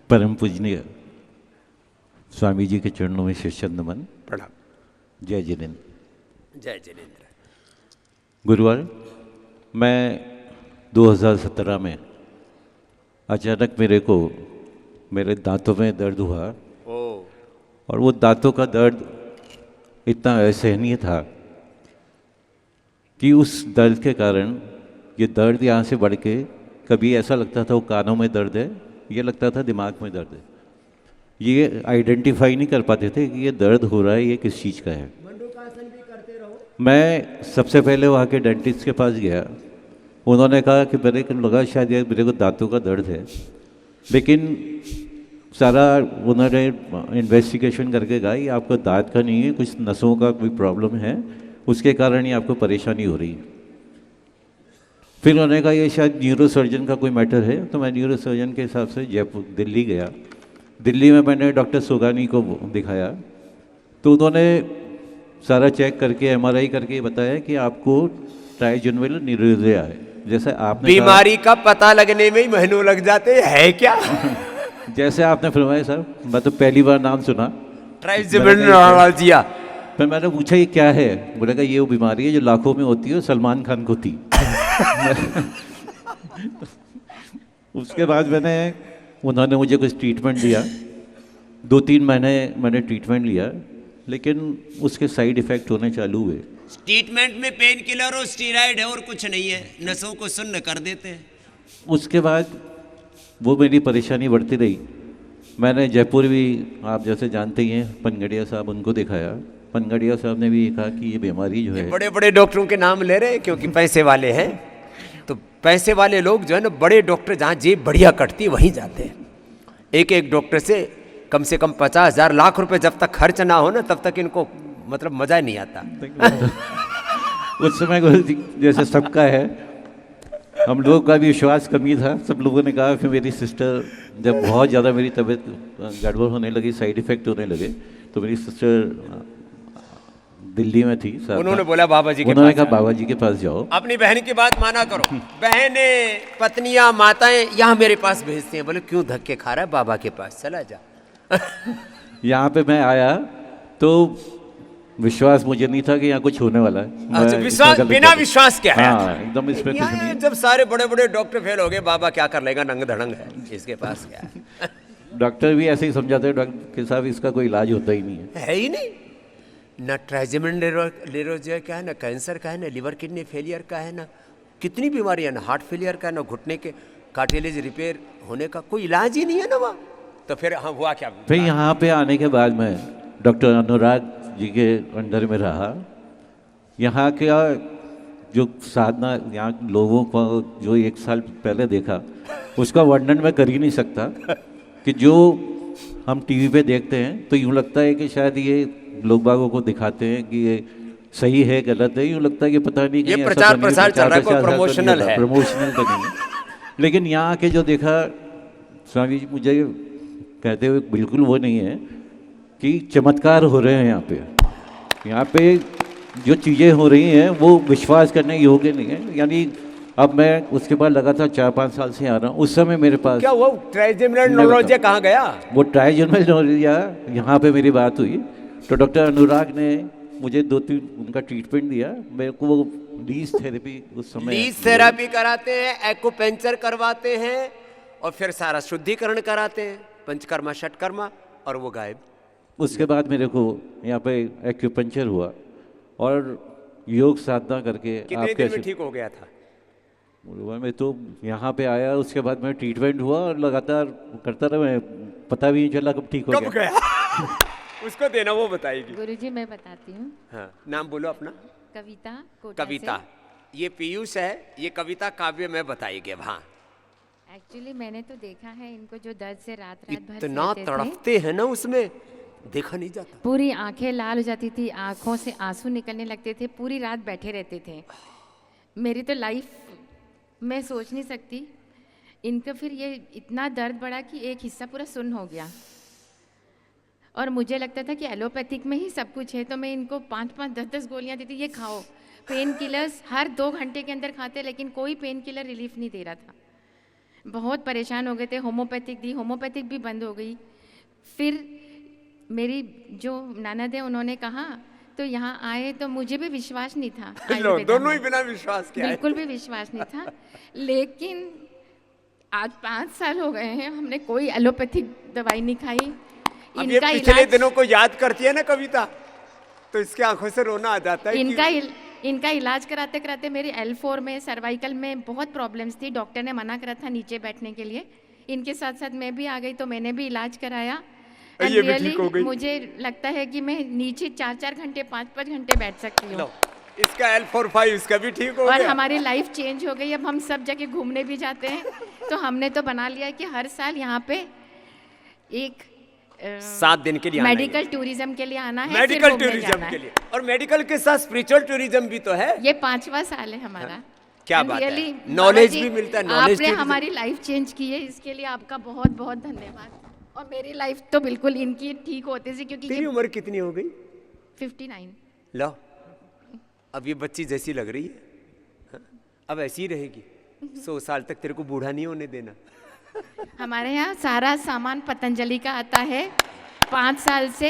परम पूजनीय स्वामी जी के चरणों में शिष्यंद नमन। प्रणाम। जय जिनेन्द्र। जय जिनेन्द्र। गुरुवार मैं 2017 में अचानक मेरे दांतों में दर्द हुआ और वो दांतों का दर्द इतना असहनीय था कि उस दर्द के कारण ये दर्द यहाँ से बढ़ के कभी ऐसा लगता था वो कानों में दर्द है, ये लगता था दिमाग में दर्द है। ये आइडेंटिफाई नहीं कर पाते थे कि ये दर्द हो रहा है, ये किस चीज़ का है। मैं सबसे पहले वहाँ के डेंटिस्ट के पास गया। उन्होंने कहा कि मेरे को लगा शायद ये मेरे को दांतों का दर्द है, लेकिन सारा उन्होंने इन्वेस्टिगेशन करके कहा ये आपका दांत का नहीं है, कुछ नसों का कोई प्रॉब्लम है, उसके कारण ही आपको परेशानी हो रही है। फिर उन्होंने कहा ये शायद न्यूरोसर्जन का कोई मैटर है, तो मैं न्यूरोसर्जन के हिसाब से दिल्ली गया। दिल्ली में मैंने डॉक्टर सोगानी को दिखाया, तो उन्होंने सारा चेक करके एमआरआई करके बताया कि आपको ट्राइजेमिनल न्यूरोसिया है। जैसे आपने बीमारी का पता लगने में ही महीनों लग जाते हैं क्या? जैसे आपने फरमाया सर, मैं तो पहली बार नाम सुना ट्राइजेमिनल। फिर मैंने पूछा ये क्या है, बोला कि ये वो बीमारी है जो लाखों में होती है, सलमान खान को थी। उसके बाद उन्होंने मुझे कुछ ट्रीटमेंट दिया। 2-3 महीने मैंने ट्रीटमेंट लिया, लेकिन उसके साइड इफ़ेक्ट होने चालू हुए। ट्रीटमेंट में पेन किलर और स्टीरॉइड है और कुछ नहीं है, नसों को सुन्न कर देते हैं। उसके बाद वो मेरी परेशानी बढ़ती रही। मैंने जयपुर भी, आप जैसे जानते ही हैं, पनगड़िया साहब, उनको दिखाया। पनगड़िया साहब ने भी ये कहा कि ये बीमारी जो है, बड़े बड़े डॉक्टरों के नाम ले रहे हैं क्योंकि पैसे वाले हैं, तो पैसे वाले लोग जो है ना, बड़े डॉक्टर जहाँ जेब बढ़िया कटती है वहीं जाते हैं। एक एक डॉक्टर से कम 50,000 लाख रुपए जब तक खर्च ना हो ना, तब तक इनको मतलब मजा ही नहीं आता। उस समय जैसे सबका है, हम लोगों का भी विश्वास कमी था। सब लोगों ने कहा। फिर मेरी सिस्टर, जब बहुत ज़्यादा मेरी तबीयत गड़बड़ होने लगी, साइड इफ़ेक्ट होने लगे, तो मेरी सिस्टर दिल्ली में थी। उन्होंने बोला बाबा जी के उन्होंने कहा बाबा जी के पास जाओ, अपनी बहन की बात माना करो। बहनें, पत्नियां, माताएं यहाँ मेरे पास भेजती हैं, बोले क्यों धक्के खा रहा है, बाबा के पास चला जा। यहाँ पे मैं आया तो विश्वास मुझे नहीं था कि यहाँ कुछ होने वाला है। अच्छा, विश्वास बिना विश्वास क्या है? हाँ, एकदम इसमें कुछ नहीं। जब सारे बड़े बड़े डॉक्टर फेल हो गए, बाबा क्या कर लेगा, नंग धड़ंग है, इसके पास क्या है। डॉक्टर भी ऐसे ही समझाते हैं, डॉक्टर साहब इसका कोई इलाज होता ही नहीं है ही नहीं। ना ट्राइजेमिनल न्यूरोसिया का है, ना कैंसर का है, ना लिवर किडनी फेलियर का है, ना कितनी बीमारियां, ना हार्ट फेलियर का, ना घुटने के कार्टिलेज रिपेयर होने का कोई इलाज ही नहीं है ना वहाँ। तो फिर हाँ, हुआ क्या? फिर यहाँ पे आने के बाद मैं डॉक्टर अनुराग जी के अंडर में रहा। यहाँ के जो साधना, यहाँ लोगों को जो 1 साल पहले देखा, उसका वर्णन मैं कर ही नहीं सकता। कि जो हम टीवी पे देखते हैं तो यूँ लगता है कि शायद ये लोग बागों को दिखाते हैं कि ये सही है गलत है, यूँ लगता है कि पता नहीं, ये प्रचार प्रसार चल रहा है, कोई प्रमोशनल है, प्रमोशनल तो नहीं। लेकिन यहाँ के जो देखा, स्वामी जी मुझे कहते हुए बिल्कुल वो नहीं है कि चमत्कार हो रहे हैं यहाँ पे जो चीज़ें हो रही हैं वो विश्वास करने योग्य नहीं है। यानी अब मैं उसके बाद लगातार 4-5 साल से आ रहा हूँ। उस समय मेरे पास क्या वो ट्राइजेमिनल न्यूरोसिया कहाँ गया? वो ट्राइजेमिनल न्यूरोसिया यहाँ पे मेरी बात हुई, तो डॉक्टर अनुराग ने मुझे 2-3 उनका ट्रीटमेंट दिया। मेरे को वो लीज थेरेपी, उस समय लीज थेरेपी कराते हैं, एक्यूपेंचर करवाते हैं, और फिर सारा शुद्धिकरण कराते हैं, पंचकर्मा षटकर्मा, और वो गायब। उसके बाद मेरे को यहाँ पे एक्यूपंक्चर हुआ और योग साधना करके कितने दिन में ठीक हो गया था? मैं तो यहाँ पे आया, उसके बाद मैं ट्रीटमेंट हुआ और लगातार करता रहा। मैं पता भी नहीं चला कब ठीक हो गया। उसको देना, वो बताएगी। गुरुजी मैं बताती हूँ। हाँ, नाम बोलो अपना। कविता। कविता, ये पीयूष है, ये कविता काव्य में बताएगी। हाँ, एक्चुअली मैंने तो देखा है इनको, जो दर्द से रात भर इतना तड़पते हैं ना, उसमें देखा नहीं जाता। पूरी आंखें लाल हो जाती थी, आंखों से आंसू निकलने लगते थे, पूरी रात बैठे रहते थे। मेरी तो लाइफ मैं सोच नहीं सकती। इनका फिर ये इतना दर्द बढ़ा कि एक हिस्सा पूरा सुन्न हो गया, और मुझे लगता था कि एलोपैथिक में ही सब कुछ है, तो मैं इनको 5-5, 10-10 गोलियां देती, ये खाओ। पेन किलर्स हर 2 घंटे के अंदर खाते, लेकिन कोई पेन किलर रिलीफ नहीं दे रहा था। बहुत परेशान हो गए थे, होम्योपैथिक दी, होम्योपैथिक भी बंद हो गई। फिर मेरी जो ननद है उन्होंने कहा, तो यहाँ आए तो मुझे भी विश्वास नहीं था लो, आयुर्वेदा दोनों में। ही बिना विश्वास के आए। बिल्कुल भी विश्वास नहीं था। लेकिन आज 5 साल हो गए हैं, हमने कोई एलोपैथिक दवाई नहीं खाई। अब ये पिछले इलाज, दिनों को याद करती है ना कविता, तो इसके आंखों से रोना आ जाता है इनका इलाज कराते कराते मेरी L4 में सर्वाइकल में बहुत प्रॉब्लम्स थी। डॉक्टर ने मना करा था नीचे बैठने के लिए। इनके साथ साथ मैं भी आ गई, तो मैंने भी इलाज कराया। And ये भी really, ठीक हो गई। मुझे लगता है कि मैं नीचे 4-4 घंटे 5-5 घंटे बैठ सकती लो, हूँ। इसका L45 इसका भी ठीक हो और गया। हमारी लाइफ चेंज हो गई। अब हम सब जगह घूमने भी जाते हैं, तो हमने तो बना लिया कि हर साल यहाँ पे एक 7 दिन के लिए आना ही है। मेडिकल टूरिज्म के लिए आना है, फिर मेडिकल घूमने टूरिज्म जाना के है। लिए, और मेडिकल के साथ स्पिरिचुअल टूरिज्म भी तो है। ये 5वां साल है हमारा। क्या And बात है। really, Knowledge बाबा जी, भी मिलता है, knowledge आपने tourism। हमारी लाइफ चेंज की है, इसके लिए आपका बहुत बहुत धन्यवाद। और मेरी लाइफ तो बिल्कुल इनकी ठीक होती थी, क्योंकि तेरी ये उम्र कितनी हो गई? 59। लो, अब ये बच्ची जैसी लग रही है, हाँ? अब ऐसी ही रहेगी। 100 साल तक तेरे को बूढ़ा नहीं होने देना। हमारे यहाँ सारा सामान पतंजलि का आता है 5 साल से।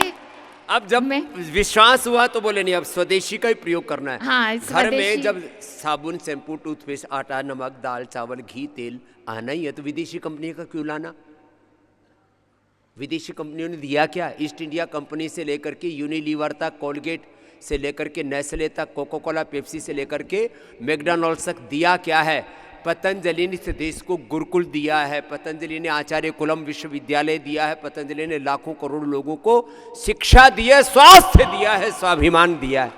अब जब मैं विश्वास हुआ तो बोले नहीं, अब स्वदेशी का ही प्रयोग करना है। हाँ, घर में स्वदेशी। जब साबुन, शैम्पू, टूथपेस्ट, आटा, नमक, दाल, चावल, घी, तेल आना ही है, तो विदेशी कंपनी का क्यों लाना? विदेशी कंपनियों ने दिया क्या? ईस्ट इंडिया कंपनी से लेकर के यूनिलीवर तक, कोलगेट से लेकर के नेस्ले तक, कोको कोला, पेप्सी से लेकर के मैकडॉनल्ड्स तक दिया क्या है? पतंजलि ने इस देश को गुरुकुल दिया है, पतंजलि ने आचार्य कुलम विश्वविद्यालय दिया है, पतंजलि ने लाखों करोड़ लोगों को शिक्षा दी है, स्वास्थ्य दिया है, स्वाभिमान दिया है।